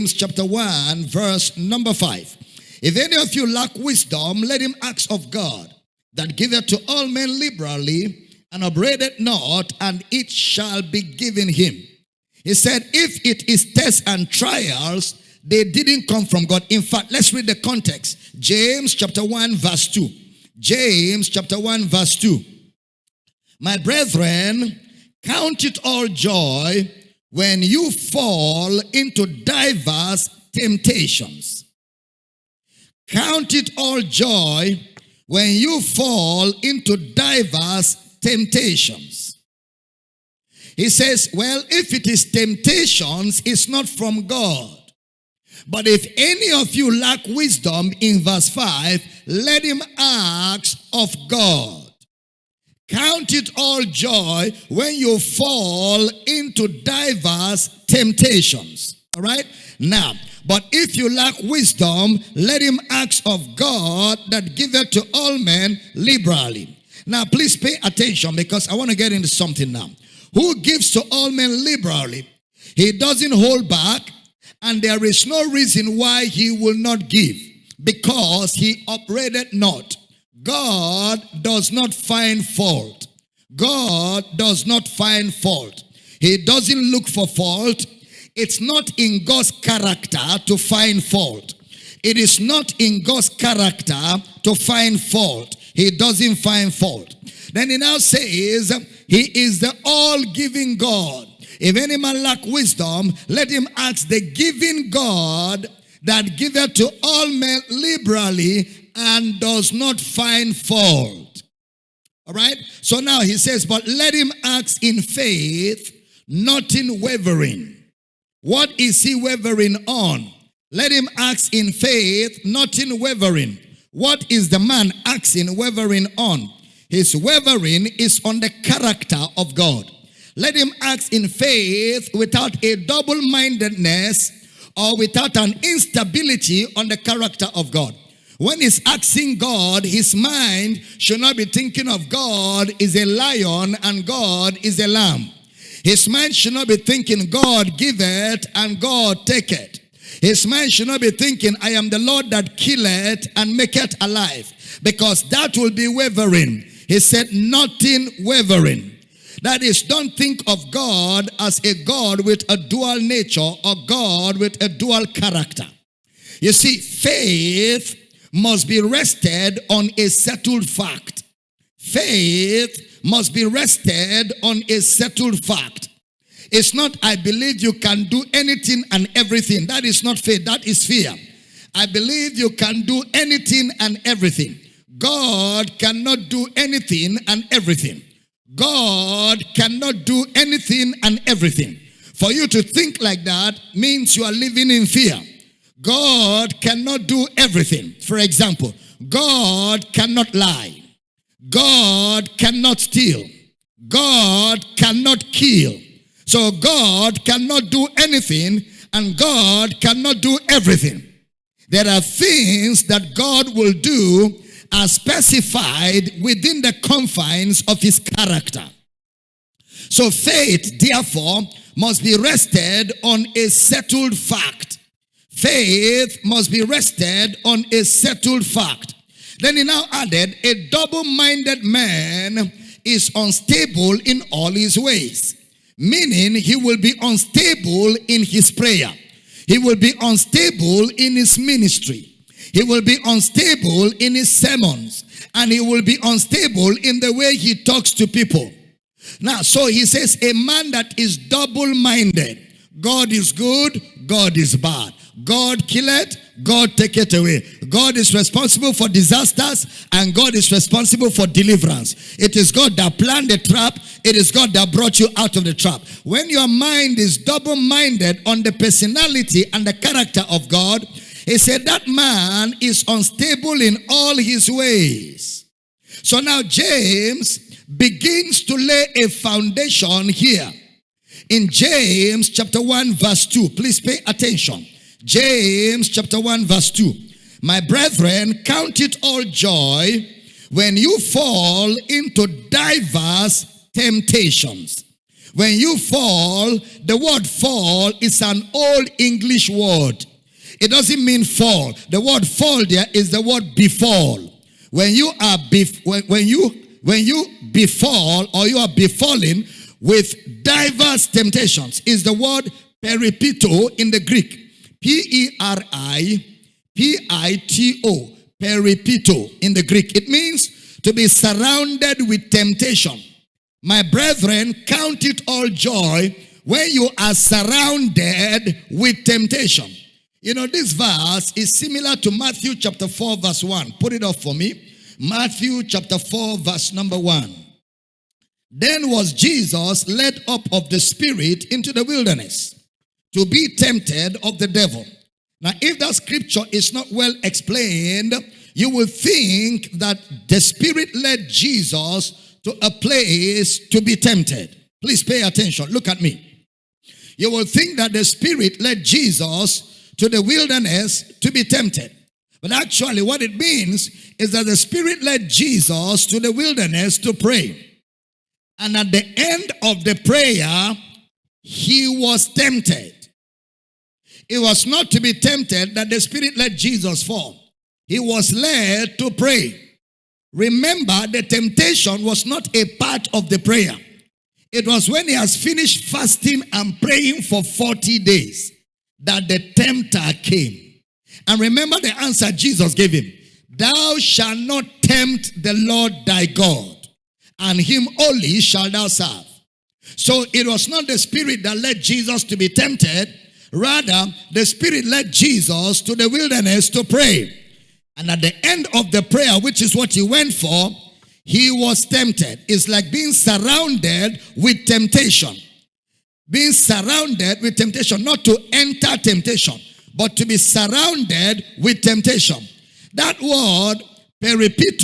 James chapter 1 verse number 5. If any of you lack wisdom, let him ask of God, that giveth to all men liberally, and upbraideth not, and it shall be given him. He said, if it is tests and trials, they didn't come from God. In fact, let's read the context. James chapter 1 verse 2. James chapter 1 verse 2. My brethren, count it all joy when you fall into diverse temptations. Count it all joy when you fall into diverse temptations. He says, well, if it is temptations, it's not from God. But if any of you lack wisdom, in verse 5, let him ask of God. Count it all joy when you fall into diverse temptations. All right? Now, but if you lack wisdom, let him ask of God, that giveth to all men liberally. Now, please pay attention, because I want to get into something now. Who gives to all men liberally? He doesn't hold back, and there is no reason why he will not give, because he upbraided not. God does not find fault. God does not find fault. He doesn't look for fault. It's not in God's character to find fault. It is not in God's character to find fault. He doesn't find fault. Then he now says, he is the all-giving God. If any man lack wisdom, let him ask the giving God, that giveth to all men liberally, and does not find fault. All right? So now he says, but let him ask in faith, not in wavering. What is he wavering on? Let him ask in faith, not in wavering. What is the man asking wavering on? His wavering is on the character of God. Let him ask in faith without a double-mindedness or without an instability on the character of God. When he's asking God, his mind should not be thinking of God is a lion and God is a lamb. His mind should not be thinking God giveth and God taketh. His mind should not be thinking I am the Lord that killeth and maketh alive, because that will be wavering. He said nothing wavering. That is, don't think of God as a God with a dual nature or God with a dual character. You see, faith must be rested on a settled fact. Faith must be rested on a settled fact. It's not, I believe you can do anything and everything. That is not faith, that is fear. I believe you can do anything and everything. God cannot do anything and everything. God cannot do anything and everything. For you to think like that means you are living in fear. God cannot do everything. For example, God cannot lie. God cannot steal. God cannot kill. So God cannot do anything and God cannot do everything. There are things that God will do as specified within the confines of his character. So faith, therefore, must be rested on a settled fact. Faith must be rested on a settled fact. Then he now added, a double-minded man is unstable in all his ways. Meaning he will be unstable in his prayer. He will be unstable in his ministry. He will be unstable in his sermons. And he will be unstable in the way he talks to people. Now, so he says, a man that is double-minded. God is good, God is bad. God killeth, God taketh away. God is responsible for disasters and God is responsible for deliverance. It is God that planned the trap. It is God that brought you out of the trap. When your mind is double-minded on the personality and the character of God, he said that man is unstable in all his ways. So now James begins to lay a foundation here. In James chapter 1 verse 2, please pay attention. James chapter 1 verse 2. My brethren, count it all joy when you fall into diverse temptations. When you fall, the word fall is an old English word. It doesn't mean fall. The word fall there is the word befall. When you are when you befall, or you are befallen with diverse temptations, is the word peripito in the Greek. Peripito. Peripito in the Greek. It means to be surrounded with temptation. My brethren, count it all joy when you are surrounded with temptation. You know, this verse is similar to Matthew chapter 4 verse 1. Put it up for me. Matthew chapter 4 verse number 1. Then was Jesus led up of the Spirit into the wilderness to be tempted of the devil. Now, if that scripture is not well explained, you will think that the Spirit led Jesus to a place to be tempted. Please pay attention. Look at me. You will think that the Spirit led Jesus to the wilderness to be tempted. But actually what it means is that the Spirit led Jesus to the wilderness to pray. And at the end of the prayer, he was tempted. It was not to be tempted that the Spirit led Jesus for. He was led to pray. Remember, the temptation was not a part of the prayer. It was when he has finished fasting and praying for 40 days that the tempter came. And remember the answer Jesus gave him. Thou shalt not tempt the Lord thy God, and him only shalt thou serve. So it was not the Spirit that led Jesus to be tempted. Rather, the Spirit led Jesus to the wilderness to pray. And at the end of the prayer, which is what he went for, he was tempted. It's like being surrounded with temptation. Being surrounded with temptation, not to enter temptation, but to be surrounded with temptation. That word, peripito,